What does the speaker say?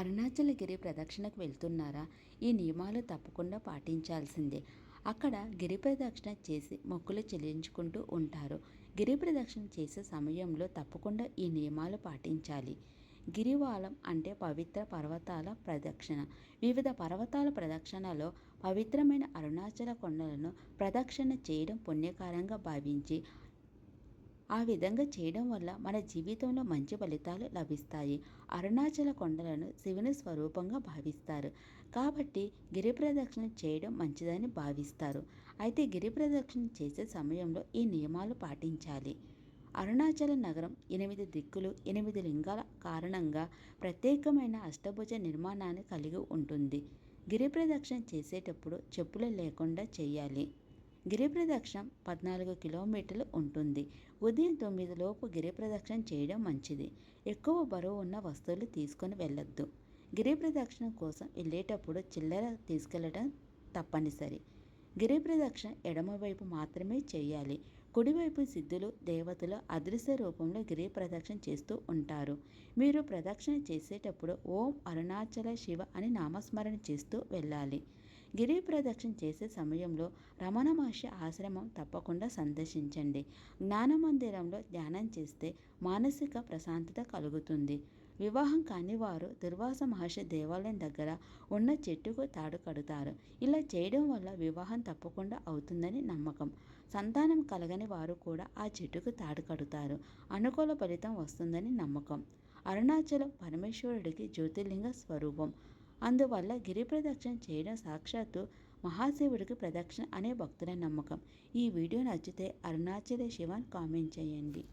అరుణాచలగిరి ప్రదక్షిణకు వెళ్తున్నారా? ఈ నియమాలు తప్పకుండా పాటించాల్సిందే. అక్కడ గిరి ప్రదక్షిణ చేసి మొక్కులు చెల్లించుకుంటూ ఉంటారు. గిరి ప్రదక్షిణ చేసే సమయంలో తప్పకుండా ఈ నియమాలు పాటించాలి. గిరివాలం అంటే పవిత్ర పర్వతాల ప్రదక్షిణ. వివిధ పర్వతాల ప్రదక్షిణలో పవిత్రమైన అరుణాచల కొండలను ప్రదక్షిణ చేయడం పుణ్యకారంగా భావించి ఆ విధంగా చేయడం వల్ల మన జీవితంలో మంచి ఫలితాలు లభిస్తాయి. అరుణాచల కొండలను శివుని స్వరూపంగా భావిస్తారు. కాబట్టి గిరి ప్రదక్షిణ చేయడం మంచిదని భావిస్తారు. అయితే గిరి ప్రదక్షిణ చేసే సమయంలో ఈ నియమాలు పాటించాలి. అరుణాచల నగరం 8 దిక్కులు 8 లింగాల కారణంగా ప్రత్యేకమైన అష్టభుజ నిర్మాణాన్ని కలిగి ఉంటుంది. గిరి ప్రదక్షిణ చేసేటప్పుడు చెప్పులు లేకుండా చేయాలి. గిరి ప్రదక్షిణ 14 కిలోమీటర్లు ఉంటుంది. ఉదయం 9 లోపు గిరి ప్రదక్షిణ చేయడం మంచిది. ఎక్కువ బరువు ఉన్న వస్తువులు తీసుకొని వెళ్ళొద్దు. గిరి ప్రదక్షిణ కోసం వెళ్ళేటప్పుడు చిల్లర తీసుకెళ్లడం తప్పనిసరి. గిరి ప్రదక్షిణ ఎడమవైపు మాత్రమే చేయాలి. కుడివైపు సిద్ధులు దేవతలు అదృశ్య రూపంలో గిరి ప్రదక్షిణ చేస్తూ ఉంటారు. మీరు ప్రదక్షిణ చేసేటప్పుడు ఓం అరుణాచల శివ అని నామస్మరణ చేస్తూ వెళ్ళాలి. గిరి ప్రదక్షిణ చేసే సమయంలో రమణ మహర్షి ఆశ్రమం తప్పకుండా సందర్శించండి. జ్ఞాన మందిరంలో ధ్యానం చేస్తే మానసిక ప్రశాంతత కలుగుతుంది. వివాహం కాని వారు దుర్వాస మహర్షి దేవాలయం దగ్గర ఉన్న చెట్టుకు తాడు కడతారు. ఇలా చేయడం వల్ల వివాహం తప్పకుండా అవుతుందని నమ్మకం. సంతానం కలగని వారు కూడా ఆ చెట్టుకు తాడు కడతారు. అనుకూల ఫలితం వస్తుందని నమ్మకం. అరుణాచలం పరమేశ్వరుడికి జ్యోతిర్లింగ స్వరూపం. అందువల్ల గిరి ప్రదక్షిణ చేయడం సాక్షాత్తు మహాశివుడికి ప్రదక్షిణ అనే భక్తుల నమ్మకం. ఈ వీడియో నచ్చితే అరుణాచల శివ కామెంట్ చేయండి.